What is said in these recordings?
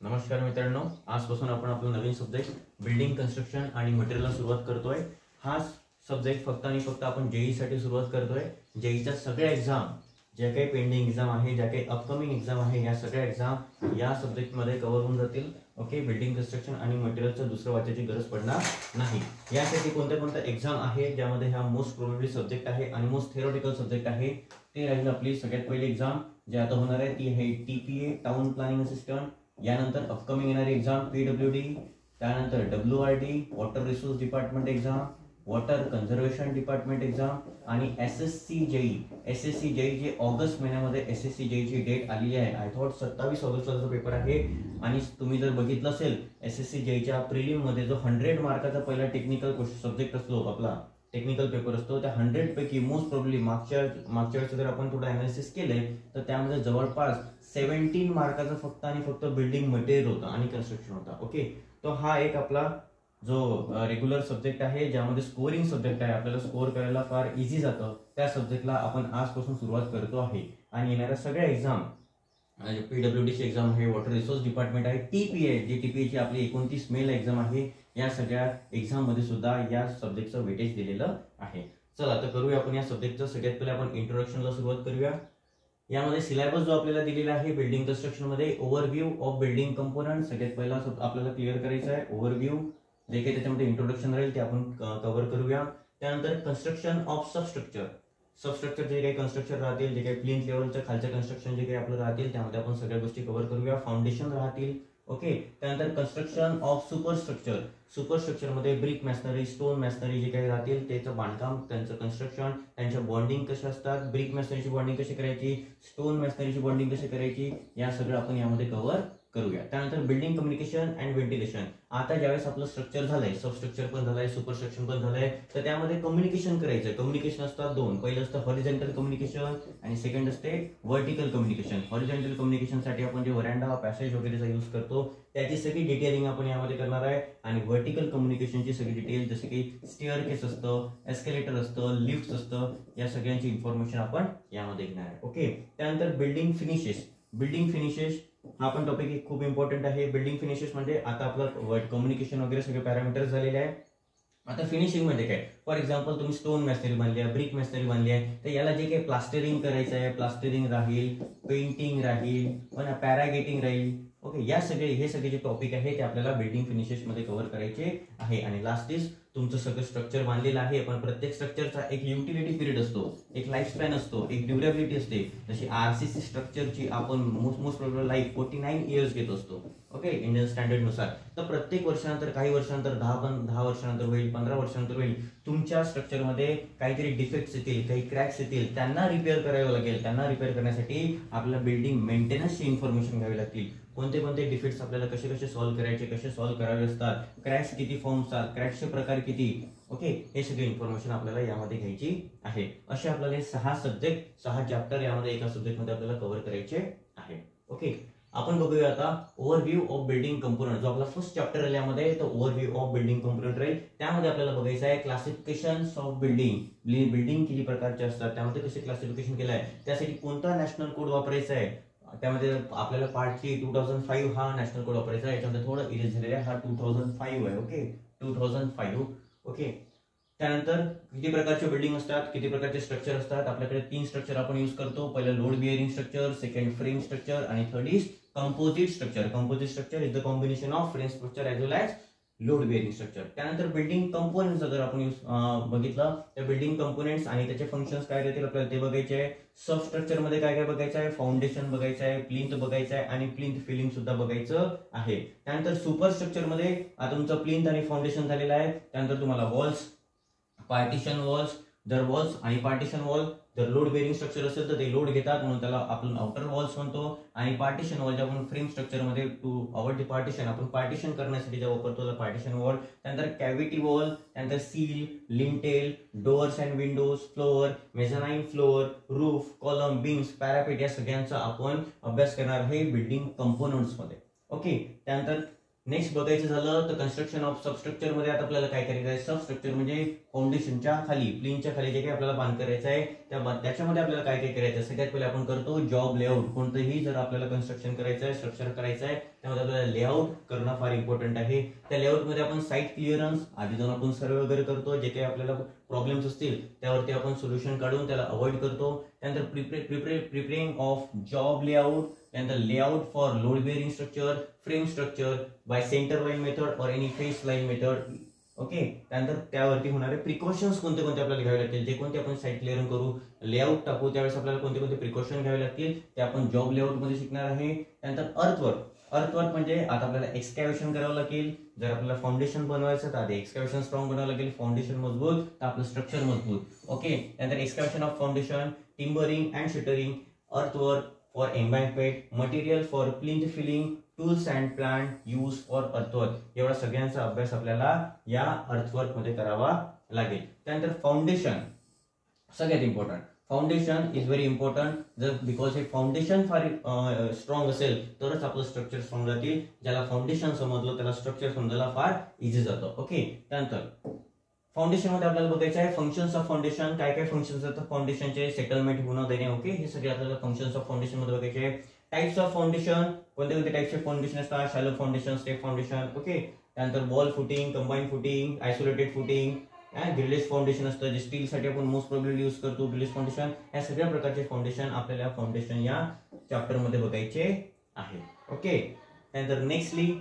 नमस्कार मित्रांनो, आजपासून आपण आपला नवीन सब्जेक्ट बिल्डिंग कन्स्ट्रक्शन आणि मटेरियलला सुरुवात करतोय। हा सब्जेक्ट फक्त आणि फक्त आपण जेई साठी सुरुवात करतोय। जेईच्या सगळ्या एक्झाम ज्या काही पेंडिंग एक्झाम आहे, ज्या काही अपकमिंग एक्झाम आहे, या सगळ्या एक्झाम या सब्जेक्ट मध्ये कव्हर होऊन जातील। ओके, बिल्डिंग कन्स्ट्रक्शन आणि मटेरियलचं दुसरं वाचायची गरज पडणार नाही। यासाठी कोणत्या एक्झाम आहे ज्यामध्ये हा मोस्ट प्रोबेबली सब्जेक्ट आहे आणि मोस्ट थिअरॉटिकल सब्जेक्ट आहे, ते राहील आपली सगळ्यात पहिली एक्झाम जे आता होणार आहे ती आहे टीपीए टाउन प्लॅनिंग असिस्टंट। यानंतर अपकमिंग येणारी एक्झाम पीडब्ल्यूडी, त्यानंतर WRD water resource department exam, water conservation department exam आणि एसएससी जेई जे ऑगस्ट महिन्यामध्ये एसएससी जेई ची डेट आलेली आहे। आय थॉट 27 ऑगस्टचा पेपर आहे आणि तुम्ही जर बघितलं असेल एसएससी जेईच्या प्रिलिम मध्ये जो 100 मार्काचा पहिला टेक्निकल सब्जेक्ट असतो, आपला टेक्निकल पेपर असतो, त्या 100 पैकी मोस्ट प्रोबेबली मागच्या वेळेस जर आपण थोडं अनालिसिस केले तर त्यामध्ये जवळपास 17 मार्काचा फक्त आणि फक्त बिल्डिंग मटेरियल होता आणि कन्स्ट्रक्शन होता। ओके, तो हा एक आपला जो रेग्युलर सब्जेक्ट आहे ज्यामध्ये स्कोरिंग सब्जेक्ट आहे, आपल्याला स्कोर करायला फार इझी जातं, त्या सब्जेक्टला आपण आजपासून सुरुवात करतो आहे। आणि येणाऱ्या सगळ्या एक्झाम पीडब्ल्यूडी ची एक्झाम आहे, वॉटर रिसोर्स डिपार्टमेंट आहे, टीपीए जी टीपीए ची आपली 29 मे ला एक्झाम आहे, या सगळ्या एक्झाम मध्ये सुद्धा या सब्जेक्टचं वेटेज दिलेलं आहे। चला आता करूया आपण या सब्जेक्टचं। सगळ्यात पहिले आपण इंट्रोडक्शनला सुरुवात करूया। यामध्ये सिलेबस जो आपल्याला दिलेला आहे बिल्डिंग कन्स्ट्रक्शन मध्ये ओव्हरव्ह्यू ऑफ बिल्डिंग कंपोनंट सगळ्यात पहिला आपल्याला क्लिअर करायचा आहे। ओव्हरव्ह्यू जे काही त्याच्यामध्ये इंट्रोडक्शन राहील ते आपण कव्हर करूया। त्यानंतर कन्स्ट्रक्शन ऑफ सबस्ट्रक्चर जे काही कन्स्ट्रक्शन राहतील, जे काही प्लिंथ लेवलच्या खालच्या कन्स्ट्रक्शन जे काही आपलं राहतील त्यामध्ये आपण सगळ्या गोष्टी कव्हर करूया। फाउंडेशन राहतील। ओके, त्यानंतर कन्स्ट्रक्शन ऑफ सुपरस्ट्रक्चर मध्ये ब्रिक मॅसनरी, स्टोन मॅसनरी जे काही राहतील त्याचं बांधकाम, त्यांचं कन्स्ट्रक्शन, त्यांच्या बॉन्डिंग कशा असतात, ब्रिक मॅसनरीची बॉन्डिंग कशी करायची, स्टोन मॅसनरीची बॉन्डिंग कशी करायची, या सगळं आपण यामध्ये कव्हर करूया। त्यानंतर बिल्डिंग कम्युनिकेशन अँड व्हेंटिलेशन। आता ज्यावेळेस आपलं स्ट्रक्चर झालंय, सबस्ट्रक्चर पण झालंय, सुपरस्ट्रक्चर पण झालंय, तर त्यामध्ये कम्युनिकेशन करायचंय। कम्युनिकेशन असतात दोन, पहिलं असतं हॉरिझॉन्टल कम्युनिकेशन आणि सेकंड असते व्हर्टिकल कम्युनिकेशन। हॉरिझॉन्टल कम्युनिकेशन साठी आपण जे व्हरांडा, पॅसेज वगैरेचा यूज करतो त्याची सगळी डिटेलिंग आपण यामध्ये करणार आहे। आणि व्हर्टिकल कम्युनिकेशनची सगळी डिटेल जसे की स्टेअरकेस असतं, एस्केलेटर असतं, लिफ्ट असतं, या सगळ्यांची इन्फॉर्मेशन आपण यामध्ये घेणार आहे। ओके, त्यानंतर बिल्डिंग फिनिशेस हा पण टॉपिक खूप इम्पॉर्टंट आहे। बिल्डिंग फिनिशेस म्हणजे आता आपलं कम्युनिकेशन वगैरे सगळे पॅरामीटर्स झालेले आहे। आता फिनिशिंग म्हणजे काय, फॉर एक्झाम्पल तुम्ही स्टोन मॅसनरी बांधली आहे, ब्रिक मॅसनरी बांधली आहे, तर याला जे काही प्लास्टरिंग करायचं आहे, प्लास्टरिंग राहील, पेंटिंग राहील, पण पॅरागेटिंग राहील। ओके, हे सगळे जे टॉपिक आहे ते आपल्याला बिल्डिंग फिनिशेस मध्ये कव्हर करायचे आहे। आणि लास्ट इज तुमचं सगळं स्ट्रक्चर बांधलेलं आहे, पण प्रत्येक स्ट्रक्चरचा एक युटिलिटी पिरियड असतो, एक लाईफ स्पॅन असतो, एक ड्युरेबिलिटी असते। जशी आरसीसी स्ट्रक्चरची आपण मोस्ट प्रोबेबल लाईफ 49 इयर्स घेत असतो, ओके, इंडियन स्टँडर्ड नुसार। तर प्रत्येक वर्षानंतर, काही वर्षानंतर 10 वर्षानंतर होईल, 15 वर्षानंतर होईल, तुमच्या स्ट्रक्चरमध्ये काहीतरी डिफेक्ट्स येतील, काही क्रॅक्स येतील, त्यांना रिपेअर करावं लागेल। त्यांना रिपेअर करण्यासाठी आपल्याला बिल्डिंग मेंटेनन्सची इन्फॉर्मेशन घ्यावी लागतील। कोणते डिफेक्ट्स आपल्याला कसे सॉल्व्ह करायचे, कसे सॉल्व्ह करावे असतात, क्रॅक्स किती फॉर्म असतात, क्रॅक्सचे प्रकार किती, ओके, हे सगळे इन्फॉर्मेशन आपल्याला यामध्ये घ्यायची आहे। असे आपल्याला 6 चॅप्टर यामध्ये एका सब्जेक्ट मध्ये आपल्याला कव्हर करायचे आहे। ओके, आपण बघूया आता ओव्हरव्ह्यू ऑफ बिल्डिंग कंपोनंट। जो आपला फर्स्ट चॅप्टर आहे यामध्ये तो ओव्हरव्ह्यू ऑफ बिल्डिंग कंपोनंट राहील। त्यामध्ये आपल्याला बघायचं आहे क्लासिफिकेशन ऑफ बिल्डिंग किती प्रकारचे असतात, त्यामध्ये कसे क्लासिफिकेशन केलं आहे, त्यासाठी कोणता नॅशनल कोड वापरायचा आहे। त्यामध्ये आपल्याला पार्ट 2005 हा नॅशनल कोड वापरायचा आहे। याच्यामध्ये थोडं इरेज झालेला आहे, हा 2005 आहे। ओके, 2005। ओके, त्यानंतर किती प्रकारचे बिल्डिंग असतात, किती प्रकारचे स्ट्रक्चर असतात। आपल्याकडे 3 स्ट्रक्चर आपण यूज करतो, पहिलं load bearing structure, second frame structure आणि third is composite structure. Composite structure is the combination of frame structure as well as load bearing structure. त्यानंतर बिल्डिंग कंपोनेंट्स जर आपण बघितलं तर बिल्डिंग कंपोनेंट्स आणि त्याचे फंक्शन्स काय राहतील आपल्याला ते बघायचे आहे। सब स्ट्रक्चर मध्ये काय बघायचं आहे, फाउंडेशन बघायचं आहे, प्लिंथ बघायचं आहे आणि प्लिंथ फिलिंग सुद्धा बघायचं आहे। त्यानंतर सुपर स्ट्रक्चर मध्ये आता तुमचं प्लिंथ आणि फाउंडेशन झालेलं आहे। त्यानंतर तुम्हाला वॉल्स, पार्टिशन वॉल्स, जर वॉल्स आणि पार्टिशन वॉल जर लोड बेअरिंग स्ट्रक्चर असेल तर ते लोड घेतात म्हणून त्याला आपण आउटर वॉल्स म्हणतो। आणि पार्टिशन वॉल जे आपण फ्रेम स्ट्रक्चर मध्ये टू अवॉइड पार्टिशन आपण पार्टिशन करण्यासाठी जे वापरतो तर पार्टिशन वॉल। त्यानंतर कॅव्हिटी वॉल, त्यानंतर sill, lintel, doors and windows, floor, mezzanine floor, roof, column, beams, parapet, या सगळ्यांचा आपण अभ्यास करणार आहे बिल्डिंग कंपोनंट्स मध्ये। ओके, त्यानंतर नेक्स्ट बघायचं झालं तर कन्स्ट्रक्शन ऑफ सबस्ट्रक्चर मध्ये आता आपल्याला काय करायचं आहे, सबस्ट्रक्चर म्हणजे फाउंडेशनच्या खाली, प्लेनच्या खाली जे काही आपल्याला बांध करायचं आहे त्याच्यामध्ये आपल्याला काय काय करायचं आहे. सगळ्यात पहिले आपण करतो जॉब लेआउट. कोणतंही जर आपल्याला कन्स्ट्रक्शन करायचं आहे, स्ट्रक्चर करायचं आहे, त्यामध्ये आपल्याला लेआउट करणं फार इम्पॉर्टंट आहे. त्या लेआउट मध्ये आपण साईट क्लिअरन्स आधी जाऊन आपण सर्वे वगैरे करतो, जे काही आपल्याला प्रॉब्लेम्स असतील त्यावरती आपण सोल्युशन काढून त्याला अवॉइड करतो. त्यानंतर प्रिपेरिंग ऑफ जॉब लेआउट, त्यानंतर layout for load bearing structure, frame structure by centre line method or any face line method. Okay, त्यानंतर त्यावरती होणारे प्रिकॉशन्स कोणते कोणते आपल्याला घ्यावे लागतील, जे कोणते आपण साईट क्लिअर करू, लेआउट टाकू त्यावेळेस आपल्याला कोणते कोणते प्रिकॉशन घ्यावे लागतील ते आपण जॉब लेआउट मध्ये शिकणार आहे. त्यानंतर अर्थवर्क म्हणजे आता आपल्याला एक्सकॅव्हेशन करावं लागेल. जर आपल्याला फाउंडेशन बनवायचं तर आधी एक्सकॅव्हेशन स्ट्रॉंग बनावं लागेल, फाउंडेशन मजबूत तर आपलं स्ट्रक्चर मजबूत. ओके, त्यानंतर excavation of foundation, timbering and shuttering, earthwork for embankment, material for plinth filling, tools and plant use for earthwork. एवढा सगळ्यांचा अभ्यास आपल्याला या अर्थवर्क मध्ये करावा लागेल. त्यानंतर फाउंडेशन सगळ्यात important. Foundation is very important. जर बिकॉज हे फाउंडेशन फार स्ट्रॉंग असेल तरच आपलं स्ट्रक्चर स्ट्रॉंग राहतील. ज्याला फाउंडेशन समजलं त्याला स्ट्रक्चर समजायला फार इझी जातं. ओके, त्यानंतर फाउंडेशन मध्ये आपल्याला बघायचं आहे फंक्शन्स ऑफ फाउंडेशन. काय काय फंक्शन्स असतात फाउंडेशनचे, सेटलमेंट होणं देणे. ओके, हे सगळे आपल्याला फंक्शन्स ऑफ फाउंडेशन मध्ये बघायचे आहे. टाइप्स ऑफ फाउंडेशन, कोणते कोणते टाइप्सचे फाउंडेशन असतात, shallow foundation, step foundation. Okay, त्यानंतर wall footing, combine footing, isolated footing, grillage foundation असतं जे स्टील साठी आपण मोस्ट प्रोबेबली यूज करतो, ग्रिलेज फाउंडेशन. या सगळ्या प्रकारचे फाउंडेशन आपल्याला फाउंडेशन या चॅप्टर मध्ये बघायचे आहे. ओके, त्यानंतर नेक्स्टली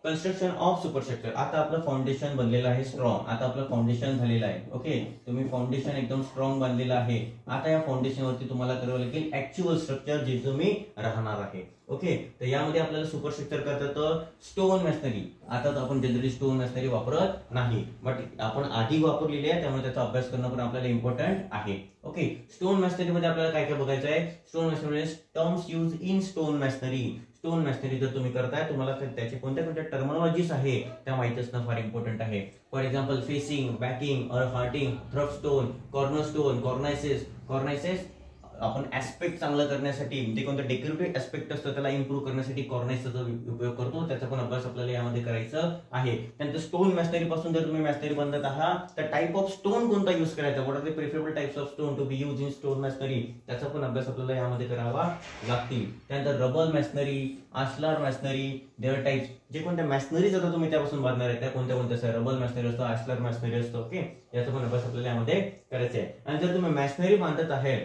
कन्स्ट्रक्शन ऑफ सुपरस्ट्रक्चर. आता आपलं फाउंडेशन बनलेलं आहे स्ट्रॉंग, आता आपलं फाउंडेशन झालेलं आहे. ओके, तुम्ही फाउंडेशन एकदम स्ट्रॉंग बांधलेलं आहे. आता या फाउंडेशन वरती तुम्हाला करावं लागेल ऍक्च्युअल स्ट्रक्चर जे तुम्ही राहणार आहे. ओके, तर यामध्ये आपल्याला सुपरस्ट्रक्चर करतात स्टोन मॅशनरी. आता आपण जनरली स्टोन मॅशनरी वापरत नाही, बट आपण आधी वापरलेली आहे त्यामुळे त्याचा अभ्यास करणं पण आपल्याला इम्पॉर्टंट आहे. ओके, स्टोन मॅशनरी मध्ये आपल्याला काय काय बघायचं आहे. Stone masonry terms use in stone masonry. Stone masonry जर तुम्ही करताय तुम्हाला त्याचे कोणत्या कोणत्या टर्मिनॉलॉजीज आहे त्या माहिती असणं फार इम्पॉर्टंट आहे. For example facing, backing, hearting, through stone, corner stone, cornices आपण ऍस्पेक्ट चांगलं करण्यासाठी म्हणजे कोणतं डेकोरेटिव्ह ऍस्पेक्ट असतं त्याला इम्प्रूव्ह करण्यासाठी कॉर्नायसचा उपयोग करतो, त्याचा पण अभ्यास आपल्याला यामध्ये करायचं आहे. त्यानंतर स्टोन मॅशनरी पासून जर तुम्ही मॅशनरी बनवत आहात तर टाइप ऑफ स्टोन कोणता यूज करायचा, what are the preferable types of stone to be use in stone masonry, त्याचा पण अभ्यास आपल्याला यामध्ये करावा लागतील. त्यानंतर rubble masonry, ashlar masonry, their types जे कोणत्या मॅशनरीज आता तुम्ही त्यापासून बांधणार आहे त्या कोणत्या कोणत्या, रबर मॅशनरी असतो, आस्लार मॅशनरी असतो. ओके, याचा पण अभ्यास आपल्याला यामध्ये करायचा आहे. आणि जर तुम्ही मॅशनरी बांधत आहे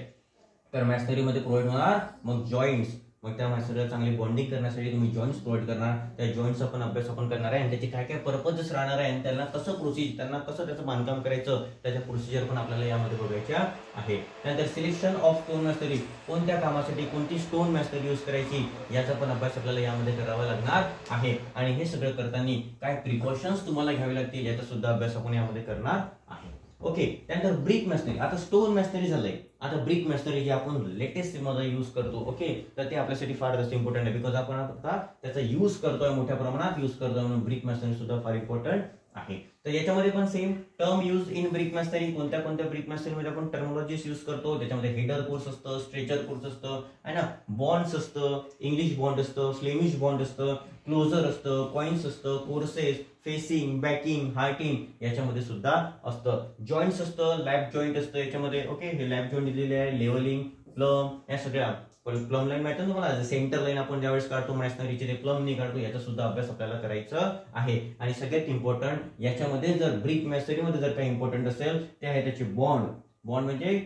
तर मॅशनरी मध्ये प्रोव्हाइड होणार मग जॉईंट्स, मग त्या मॅशनरीला चांगली बॉन्डिंग करण्यासाठी तुम्ही जॉईंट्स प्रोव्हाइड करणार. त्या जॉईंट्सचा पण अभ्यास आपण करणार आहे आणि त्याचे काय काय पर्पजेस राहणार आहे आणि त्यांना कसं त्याचं बांधकाम करायचं त्याच्या प्रोसिजर पण आपल्याला यामध्ये बघायच्या आहे. त्यानंतर सिलेक्शन ऑफ स्टोन मॅशनरी, कोणत्या कामासाठी कोणती स्टोन मॅशनरी यूज करायची याचा पण अभ्यास आपल्याला यामध्ये करावा लागणार आहे. आणि हे सगळं करताना काय प्रिकॉशन्स तुम्हाला घ्यावे लागतील याचा सुद्धा अभ्यास आपण यामध्ये करणार आहे. ओके, त्यानंतर ब्रिक मॅशनरी. आता स्टोन मॅशनरी झालंय, आता ब्रिक मॅशनरी जे आपण लेटेस्ट मध्ये यूज करतो. ओके, तर ते आपल्यासाठी फार जास्त इम्पॉर्टंट आहे बिकॉज आपण आता त्याचा यूज करतोय, मोठ्या प्रमाणात यूज करतोय, म्हणून ब्रिक मॅशनरी सुद्धा फार इम्पॉर्टंट आहे. तर याच्यामध्ये पण same term use in brick masonry, कोणत्या कोणत्या ब्रिक मॅशनरी मध्ये आपण टर्मिनॉलॉजीज यूज करतो. त्याच्यामध्ये हेडर कोर्स असतं, स्ट्रेचर कोर्स असतं, आहे ना, बॉन्ड्स असतं, इंग्लिश बॉन्ड असतं, फ्लेमिश बॉन्ड असतं, क्लोजर असतं, कॉइन्स असतं, कोर्सेस, फेसिंग, बॅकिंग, हार्टिंग याच्यामध्ये सुद्धा असतं. जॉईंट्स असतं, लॅप जॉईंट असतं याच्यामध्ये. ओके, हे लॅप जॉईंट दिलेले आहे, लेवलिंग, प्लम, या सगळ्या प्लम लाईन माहिती ना तुम्हाला, सेंटर लाईन आपण ज्यावेळेस काढतो मॅशनरीचे ते प्लम नाही काढतो, याचा सुद्धा अभ्यास आपल्याला करायचा आहे. आणि सगळ्यात इम्पॉर्टंट याच्यामध्ये जर ब्रिक मॅशनरी मध्ये जर काही इम्पॉर्टंट असेल ते आहे त्याचे बॉन्ड. बॉन्ड म्हणजे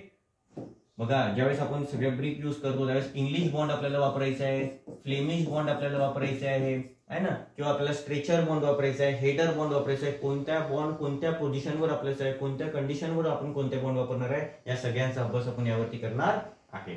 बघा ज्यावेळेस आपण सगळे ब्रिक यूज करतो त्यावेळेस इंग्लिश बॉन्ड आपल्याला वापरायचा आहे, फ्लेमिश बॉन्ड आपल्याला वापरायचा आहे ना, किंवा आपल्याला स्ट्रेचर बॉन्ड वापरायचा आहे, हेडर बॉन्ड वापरायचा आहे. कोणत्या बॉन्ड कोणत्या पोझिशनवर आपल्याला आहे, कोणत्या कंडिशनवर आपण कोणते बॉन्ड वापरणार आहे या सगळ्यांचा अभ्यास आपण यावरती करणार आहे.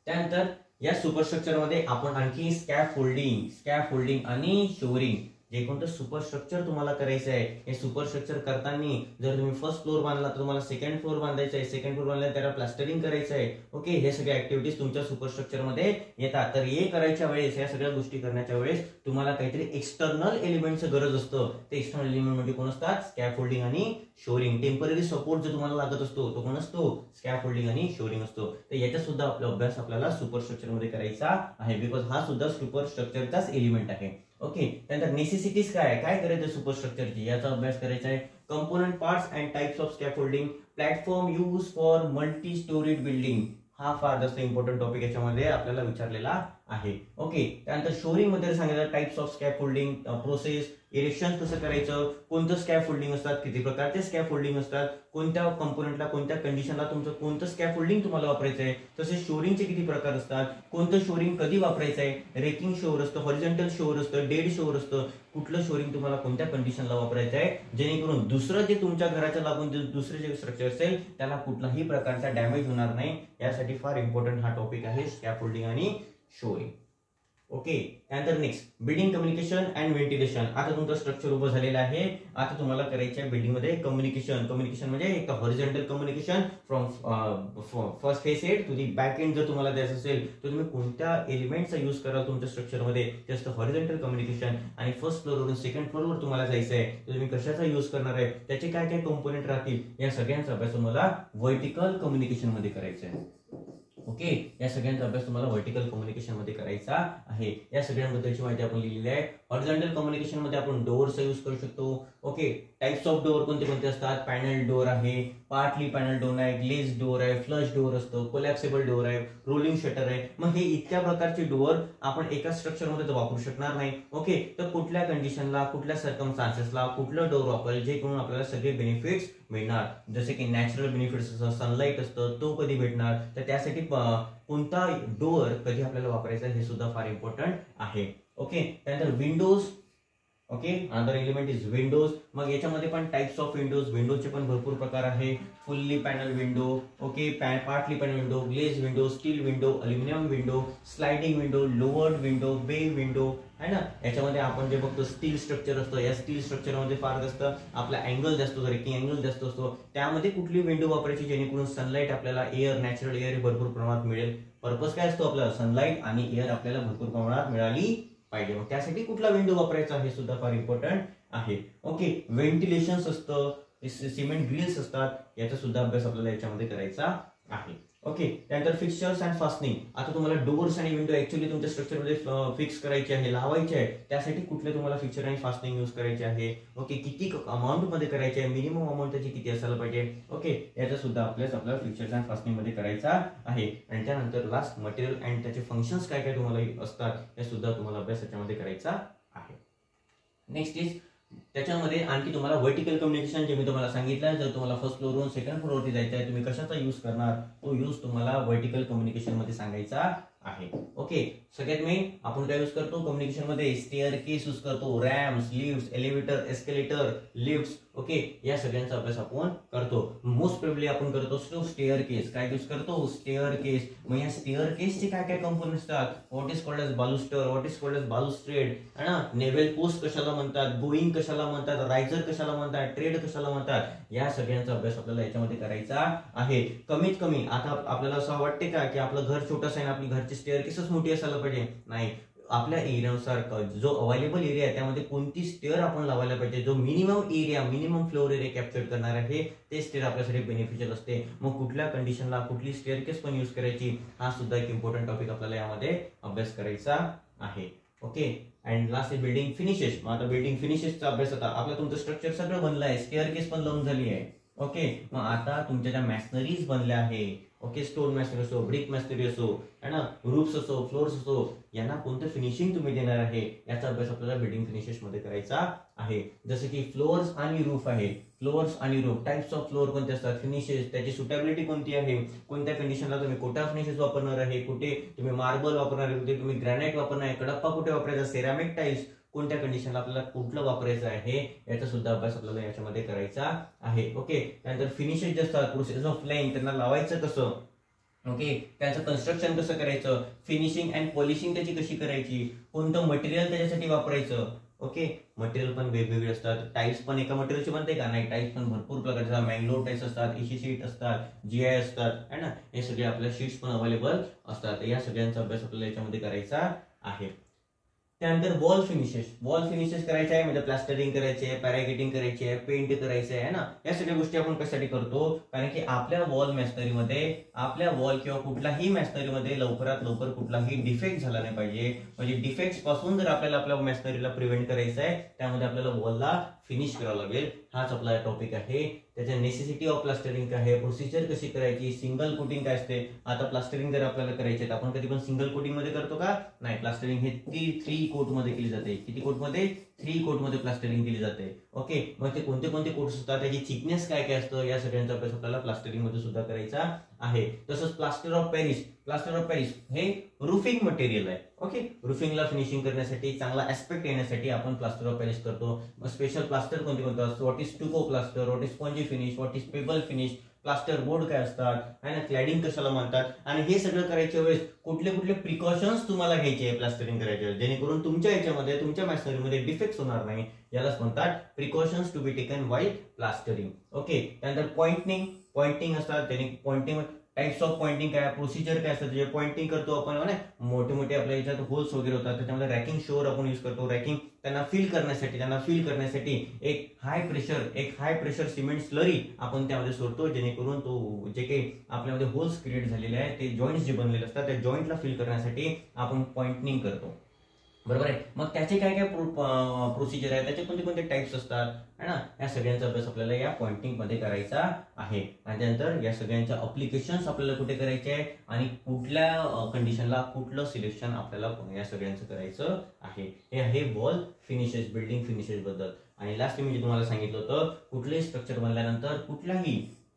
त्यानंतर या सुपरस्ट्रक्चर मध्ये आपण आणखी स्कॅफोल्डिंग आणि शोरिंग जे कोणतं सुपरस्ट्रक्चर तुम्हाला करायचं आहे, हे सुपरस्ट्रक्चर करताना जर तुम्ही फर्स्ट फ्लोर बांधला तर तुम्हाला सेकंड फ्लोर बांधायचा आहे, सेकंड फ्लोर बांधला त्याला प्लास्टरिंग करायचं आहे. ओके, हे सगळे ऍक्टिव्हिटीज तुमच्या सुपरस्ट्रक्चर मध्ये येतात. तर हे करायच्या वेळेस या सगळ्या गोष्टी करण्याच्या वेळेस तुम्हाला काहीतरी एक्सटर्नल एलिमेंटचं गरज असतं. ते एक्सटर्नल एलिमेंट म्हणजे कोण असतात, स्कॅफोल्डिंग आणि शोरिंग. टेम्पररी सपोर्ट जो तुम्हाला लागत असतो तो कोण असतो, स्कॅफोल्डिंग आणि शोरिंग असतो. तर याचा सुद्धा आपला अभ्यास आपल्याला सुपरस्ट्रक्चर मध्ये करायचा आहे बिकॉज हा सुद्धा सुपरस्ट्रक्चरचाच एलिमेंट आहे. ओके, त्यानंतर नेसेसिटीज काय करायचं सुपरस्ट्रक्चरची याचा अभ्यास करायचा आहे. Component parts and types of scaffolding, platform use for multi storeyed building, हा फार जास्त इम्पॉर्टंट टॉपिक याच्यामध्ये आपल्याला विचारलेला आहे. ओके, त्यानंतर शोरिंग मध्ये सांगितलं टाइप्स ऑफ स्कॅफोल्डिंग, प्रोसेस, इरेक्शन कसं करायचं, कोणतं स्कॅफोल्डिंग असतात, किती प्रकारचे स्कॅफोल्डिंग असतात, कोणत्या कंपोनंटला कोणत्या कंडिशनला तुमचं कोणतं स्कॅफोल्डिंग तुम्हाला वापरायचं आहे, तसेच शोरिंगचे किती प्रकार असतात, कोणतं शोरिंग कधी वापरायचं आहे, रेकिंग शोर असतं, हॉरिझॉन्टल शोर असतं, डेड शोर असतं, कुठलं शोरिंग तुम्हाला कोणत्या कंडिशनला वापरायचं आहे, जेणेकरून दुसरं जे तुमच्या घराच्या लागून दुसरे जे स्ट्रक्चर असेल त्याला कुठलाही प्रकारचा डॅमेज होणार नाही. यासाठी फार इम्पॉर्टंट हा टॉपिक आहे स्कॅफोल्डिंग आणि शोरिंग. ओके, त्यानंतर next building communication and ventilation. आता तुमचं स्ट्रक्चर उभं झालेलं आहे. आता तुम्हाला करायचं आहे बिल्डिंग मध्ये कम्युनिकेशन. कम्युनिकेशन म्हणजे एक horizontal communication from first facade to the back end. जर तुम्हाला द्यायचं असेल तर तुम्ही कोणत्या एलिमेंटचा यूज कराल तुमच्या स्ट्रक्चर मध्ये, जास्त हॉरिझॉन्टल कम्युनिकेशन. आणि फर्स्ट फ्लोअरवरून सेकंड फ्लोअरवर तुम्हाला जायचं आहे तर तुम्ही कशाचा यूज करणार आहे, त्याचे काय काय कंपोनेंट राहतील, या सगळ्यांचा अभ्यास तुम्हाला व्हर्टिकल कम्युनिकेशन मध्ये करायचा आहे. ओके, या सगळ्यांचा अभ्यास तुम्हाला व्हर्टिकल कम्युनिकेशन मध्ये करायचा आहे. या सगळ्यांबद्दलची माहिती आपण लिहिलेली आहे. हॉरिझॉन्टल कम्युनिकेशन मध्ये आपण डोअरचा यूज करू शकतो. ओके, टाइप्स ऑफ डोअर कोणते कोणते असतात, पॅनल डोअर आहे, पार्टली पॅनल डोअर आहे, ग्लेज डोअर आहे, फ्लश डोअर असतो, कोलॅप्सेबल डोअर आहे, रोलिंग शटर आहे. मग हे इतक्या प्रकारचे डोअर आपण एका स्ट्रक्चर मध्ये वापरू शकणार नाही. ओके, तर कुठल्या कंडिशनला, कुठल्या सर्कमस्टान्सेसला कुठलं डोअर वापरेल जे करून आपल्याला सगळे बेनिफिट्स मिळणार. जसे की नॅचरल बेनिफिट्स असतं, सनलाईट असतं, तो कधी भेटणार, तर त्यासाठी कोणता डोअर कधी आपल्याला वापरायचा हे सुद्धा फार इम्पॉर्टंट आहे. ओके, त्यानंतर Windows. Okay, another element is Windows. मग याच्यामध्ये पण टाइप्स ऑफ विंडोज, विंडोजचे पण भरपूर प्रकार आहे. Fully panel window, okay, partly panel window, glaze window, steel window, aluminium window, sliding window, louvered window, bay window है ना. याच्यामध्ये आपण जे बघतो स्टील स्ट्रक्चर असतं, या स्टील स्ट्रक्चर मध्ये फार जास्त आपला अँगल जास्त असतो, रेकिंग अँगल जास्त असतो. त्यामध्ये कुठली विंडो वापरायची जेणेकरून सनलाईट आपल्याला, एअर, नॅचरल एअर भरपूर प्रमाणात मिळेल. पर्पज काय असतो आपला, सनलाईट आणि एअर आपल्याला भरपूर प्रमाणात मिळाली पाहिजे. मग त्यासाठी कुठला विंडो वापरायचा हे सुद्धा फार इम्पॉर्टंट आहे. ओके, व्हेंटिलेशन असतं, सिमेंट ग्रिल्स असतात, याचा सुद्धा अभ्यास आपल्याला याच्यामध्ये करायचा आहे. ओके, त्यानंतर फिक्स्चर्स अँड फास्टनिंग. आता तुम्हाला डोअर्स आणि विंडो ऍक्च्युअली तुमच्या स्ट्रक्चर मध्ये फिक्स करायचे आहे, लावायचे आहे, त्यासाठी कुठले तुम्हाला फिक्स्चर आणि फास्टनिंग यूज करायचे आहे. ओके, किती अमाऊंट मध्ये करायचे आहे, मिनिमम अमाऊंट त्याची किती असायला पाहिजे. ओके, याचा सुद्धा आपल्याला फिक्स्चर्स अँड फास्टनिंग मध्ये करायचा आहे. आणि त्यानंतर लास्ट मटेरियल अँड त्याचे फंक्शन्स काय काय तुम्हाला असतात हे सुद्धा तुम्हाला अभ्यास याच्यामध्ये करायचा आहे. नेक्स्ट इज त्याच्यामध्ये आणखी तुम्हाला व्हर्टिकल कम्युनिकेशन, जे मी तुम्हाला सांगितलं, जर तुम्हाला फर्स्ट फ्लोअरवरून सेकंड फ्लोअरवरती जायचं आहे, तुम्ही कशाचा यूज करणार, तो यूज तुम्हाला व्हर्टिकल कम्युनिकेशन मध्ये सांगायचा आहे. ओके, सगळ्यात मेन आपण काय यूज करतो कम्युनिकेशन मध्ये, स्टेअर केस यूज करतो, rams, lifts, elevator, escalator, lifts. Okay, या सगळ्यांचा अभ्यास आपण करतो. मोस्ट प्रोबेबली आपण करतो स्टेअर केस. काय यूज करतो, स्टेअर केस. मग या स्टेअर केसचे काय काय कंपोनेंट्स असतात, what is called as baluster, what is called as balustrade है ना, नेव्हल पोस्ट कशाला म्हणतात, गोईंग कशाला म्हणतात, रायझर कशाला म्हणतात, ट्रेड कशाला म्हणतात, या सगळ्यांचा अभ्यास आपल्याला याच्यामध्ये करायचा आहे. कमीत कमी आता आपल्याला असं वाटते का की आपलं घर छोटंसं आहे, आपली घरची स्टेअर केसच मोठी असायला पाहिजे, नाही. आपल्या एरियानुसार जो अवेलेबल एरिया आहे त्यामध्ये कोणती स्टेअर आपण लावायला पाहिजे, जो minimum area, minimum floor area capture करणार आहे ते स्टेअर आपल्यासाठी बेनिफिशियल असते. मग कुठल्या कंडिशनला कुठली स्टेअर केस पण यूज करायची, हा सुद्धा एक इम्पॉर्टंट टॉपिक आपल्याला यामध्ये अभ्यास करायचा आहे. Okay, and last is building finishes. मग आता बिल्डिंग फिनिशेसचा अभ्यास, आता आपलं तुमचं स्ट्रक्चर सगळं बनलं आहे, स्टेअर केस पण लावून झाली आहे. ओके, मग आता तुमच्या ज्या मॅशनरीज बनल्या आहे, ओके, स्टोन मॅशनरी असो, ब्रिक मॅशनरी असो है ना, रूफ्स असो, फ्लोर्स असो, यांना कोणतं फिनिशिंग तुम्ही देणार आहे याचा अभ्यास आपल्याला बिल्डिंग फिनिशेस मध्ये करायचा आहे. जसं की फ्लोअर्स आणि रूफ आहे, फ्लोअर्स आणि रूफ, टाइप्स ऑफ फ्लोअर कोणते असतात, फिनिशेस, त्याची सुटेबिलिटी कोणती आहे, कोणत्या कंडिशनला तुम्ही कोटा फिनिशेस वापरणार आहे, कुठे तुम्ही मार्बल वापरणार आहे, कुठे तुम्ही ग्रॅनाइट वापरणार आहे, कडप्पा कुठे वापरायचा, सेरामिक टाइल्स, कोणत्या कंडिशनला आपल्याला कुठलं वापरायचं आहे याचा सुद्धा अभ्यास आपल्याला याच्यामध्ये करायचा आहे. ओके, त्यानंतर फिनिशेस जे असतात, प्रोसेस ऑफ लाईन, त्यांना लावायचं कसं, ओके, त्याचं कन्स्ट्रक्शन कसं करायचं, फिनिशिंग अँड पॉलिशिंग त्याची कशी करायची, कोणतं मटेरियल त्याच्यासाठी वापरायचं. ओके, मटेरियल पण वेगवेगळे असतात, टाईल्स पण एका मटेरियलचे बनते का, नाही, टाईल्स पण भरपूर प्रकारचे, मँगलोर टाईल्स असतात, एसी शीट असतात, जीआय असतात है ना, हे सगळे आपल्या शीट्स पण अवेलेबल असतात. या सगळ्यांचा अभ्यास आपल्याला याच्यामध्ये करायचा आहे. त्यानंतर वॉल फिनिशेस करायचे आहे, म्हणजे प्लास्टरिंग करायचे आहे, पॅरागिटिंग करायची आहे, पेंट करायचे आहे ना. या सगळ्या गोष्टी आपण कशासाठी करतो, कारण की आपल्या वॉल मॅशनरीमध्ये, आपल्या वॉल किंवा कुठल्याही मॅशनरीमध्ये लवकरात लवकर कुठलाही डिफेक्ट झाला नाही पाहिजे. म्हणजे डिफेक्ट्स पासून जर आपल्याला आपल्या मॅशनरीला प्रिव्हेंट करायचं आहे, त्यामध्ये आपल्याला वॉलला फिनिश करावं लागेल. हाच आपला टॉपिक आहे. त्याच्या नेसेसिटी ऑफ प्लास्टरिंग काय आहे, प्रोसिजर कशी करायची, सिंगल कोटिंग काय असते. आता प्लास्टरिंग जर आपल्याला करायचे तर आपण कधी पण सिंगल कोटिंग मध्ये करतो का, नाही. प्लास्टरिंग हे 3 कोट मध्ये केली जाते. किती कोट मध्ये, 3 कोट मध्ये प्लास्टरिंग केली जाते. ओके, मग ते कोणते कोणते कोट्स असतात, त्याची थिकनेस काय काय असतं, या सगळ्यांचा अभ्यास आपल्याला प्लास्टरिंग मध्ये सुद्धा करायचा आहे. तसंच प्लास्टर ऑफ पॅरिस हे रुफिंग मटेरियल आहे. ओके, रुफिंगला फिनिशिंग करण्यासाठी, चांगला ऍस्पेक्ट येण्यासाठी आपण प्लास्टर ऑफ पॅरिस करतो. स्पेशल प्लास्टर कोणते कोणते असतात, what is stucco plaster, what is spongy finish, what is payable finish, plaster board काय असतात, आहे ना, क्लॅडिंग कशाला म्हणतात. आणि हे सगळं करायच्या वेळेस कुठले कुठले प्रिकॉशन्स तुम्हाला घ्यायचे आहे प्लास्टरिंग करायच्या वेळेस, जेणेकरून तुमच्या याच्यामध्ये, तुमच्या मॅशनरीमध्ये डिफेक्ट्स होणार नाही. यालाच म्हणतात precautions to be taken while plastering. Okay, त्यानंतर पॉइंटिंग असतात. त्याने पॉइंटिंग, टाइप्स ऑफ पॉइंटिंग काय, प्रोसिजर काय असतं, जे पॉइंटिंग करतो आपण, मोठे मोठे आपल्या याच्यात होल्स वगैरे होतात, त्याच्यामध्ये रॅकिंग शोअर आपण यूज करतो. रॅकिंग त्यांना फिल करण्यासाठी एक हाय प्रेशर सिमेंट स्लरी आपण त्यामध्ये सोडतो, जेणेकरून तो जे काही आपल्यामध्ये होल्स क्रिएट झालेले आहेत, ते जॉईंट्स जे बनलेले असतात, त्या जॉईंटला फिल करण्यासाठी आपण पॉइंटिंग करतो. बरोबर आहे. मग त्याचे काय काय प्रोसिजर आहे, त्याचे कोणते कोणते टाइप्स असतात, है ना, या सगळ्यांचा अभ्यास आपल्याला या पॉइंटिंग मध्ये करायचा आहे. आणि त्यानंतर या सगळ्यांच्या अप्लिकेशन्स आपल्याला कुठे करायचे आहे आणि कुठल्या कंडिशनला कुठलं सिलेक्शन आपल्याला या सगळ्यांचं करायचं आहे. हे आहे वॉल फिनिशेस, बिल्डिंग फिनिशेस बद्दल. आणि लास्ट मी तुम्हाला सांगितलं होतं, कुठलेही स्ट्रक्चर बनल्यानंतर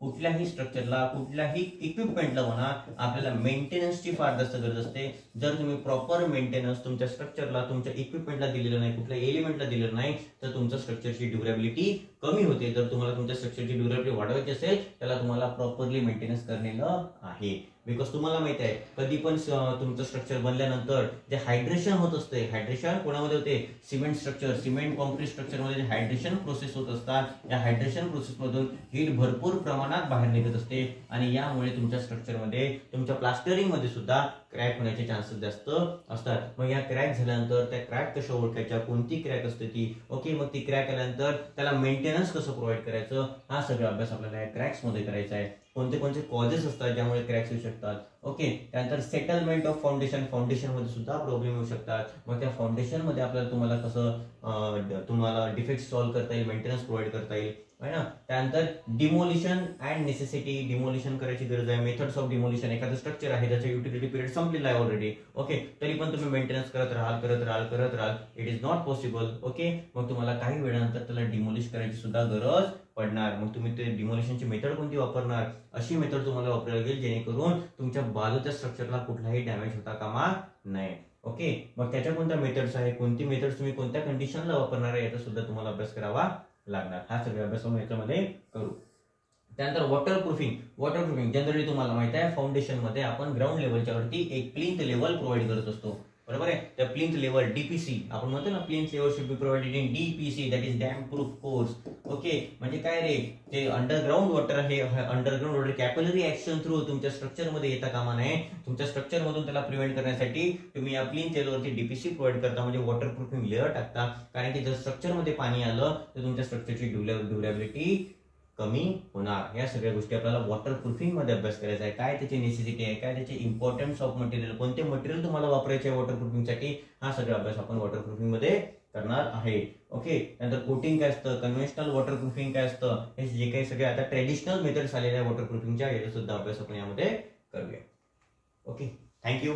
कुठल्याही स्ट्रक्चरला, कुठल्याही इक्विपमेंटला म्हणा, आपल्याला मेंटेनन्सची फार जास्त गरज असते. जर तुम्ही प्रॉपर मेंटेनन्स तुमच्या स्ट्रक्चरला, तुमच्या इक्विपमेंटला दिलेलं नाही, कुठल्या एलिमेंटला दिलेलं नाही, तर तुमच्या स्ट्रक्चरची ड्युरेबिलिटी कमी होते. जर तुम्हाला तुमच्या स्ट्रक्चरची ड्युरेबिलिटी वाढवायची असेल, त्याला तुम्हाला प्रॉपरली मेंटेनन्स करणं आहे. बिकॉज तुम्हाला माहिती आहे, कधी पण तुमचं स्ट्रक्चर बनल्यानंतर जे हायड्रेशन होत असते, हायड्रेशन कोणामध्ये होते, सिमेंट कॉन्क्रीट स्ट्रक्चर मध्ये जे हायड्रेशन प्रोसेस होत असतात, या हायड्रेशन प्रोसेस मधून हीट भरपूर प्रमाणात बाहेर निघत असते. आणि यामुळे तुमच्या स्ट्रक्चरमध्ये, तुमच्या प्लास्टरिंग मध्ये सुद्धा क्रॅक होण्याचे चान्सेस जास्त असतात. मग या क्रॅक झाल्यानंतर त्या क्रॅक कशा ओळखायच्या, कोणती क्रॅक असते ती, ओके, मग ती क्रॅक आल्यानंतर त्याला मेंटेनन्स कसं प्रोव्हाइड करायचं, हा सगळा अभ्यास आपल्याला या क्रॅक्स मध्ये करायचा आहे. कोणते कोणते कॉजेस असतात ज्यामुळे क्रॅक्स येऊ शकतात. ओके, त्यानंतर सेटलमेंट ऑफ फाउंडेशन मध्ये सुद्धा प्रॉब्लेम येऊ शकतात. मग त्या फाउंडेशन मध्ये आपल्याला तुम्हाला कसं तुम्हाला डिफेक्ट सॉल्व्ह करता येईल, मेंटेनन्स प्रोव्हाइड करता येईल, है ना. त्यानंतर डिमोलिशन अँड नेसेसिटी, डिमोलिशन करायची गरज आहे. मेथड्स ऑफ डिमोलिशन, एखादं स्ट्रक्चर आहे त्याचा युटिलिटी पिरियड संपलेला आहे ऑलरेडी, ओके, तरी पण तुम्ही मेंटेनन्स करत राहाल, it is not possible. Okay, मग तुम्हाला काही वेळानंतर त्याला डिमोलिश करायची सुद्धा गरज पडणार. मग तुम्ही ते डिमोलिशनची मेथड कोणती वापरणार, अशी मेथड तुम्हाला वापरायला लागेल, जेणेकरून तुमच्या बाजूच्या स्ट्रक्चरला कुठलाही डॅमेज होता कामा नये. ओके, मग त्याच्या कोणत्या मेथड्स आहे, कोणती मेथड्स तुम्ही कोणत्या कंडिशनला वापरणार आहे, याचा सुद्धा तुम्हाला अभ्यास करावा लागणार. हा सगळा अभ्यास आपण याच्यामध्ये करू. त्यानंतर वॉटरप्रूफिंग जनरली तुम्हाला माहिती आहे, फाउंडेशन मध्ये आपण ग्राउंड लेवलच्या वरती एक प्लिंथ लेवल प्रोव्हाइड करत असतो. बरोबर आहे. त्या प्लिंथ लेवल डीपीसी आपण म्हणतो ना, plinth level should be provided in DPC, that is dam proof course. Okay, म्हणजे काय रे, ते अंडरग्राउंड वॉटर आहे, underground water capillary action through तुमच्या स्ट्रक्चर मध्ये येता कामा नये. तुमच्या स्ट्रक्चर मधून त्याला प्रिव्हेंट करण्यासाठी तुम्ही या प्लिंथ लेवलवरती डीपीसी प्रोव्हाइड करता, म्हणजे वॉटर प्रूफिंग लेअर टाकता. कारण की जर स्ट्रक्चर मध्ये पाणी आलं तर तुमच्या स्ट्रक्चरची ड्युरेबिलिटी कमी होणार. या सगळ्या गोष्टी आपल्याला वॉटरप्रूफिंग मध्ये अभ्यास करायचा आहे. काय त्याची नेसेसिटी आहे, काय त्याचे इम्पॉर्टन्स ऑफ मटेरियल, कोणते मटेरियल तुम्हाला वापरायचे आहे वॉटरप्रूफिंगसाठी, हा सगळा अभ्यास आपण वॉटरप्रूफिंग मध्ये करणार आहे. ओके, नंतर कोटिंग काय असतं, कन्व्हेन्शनल वॉटरप्रूफिंग काय असतं, हे जे काही सगळे आता ट्रेडिशनल मेथड्स आलेल्या वॉटरप्रूफिंगच्या, याचा सुद्धा अभ्यास आपण यामध्ये करूया. Okay, thank you.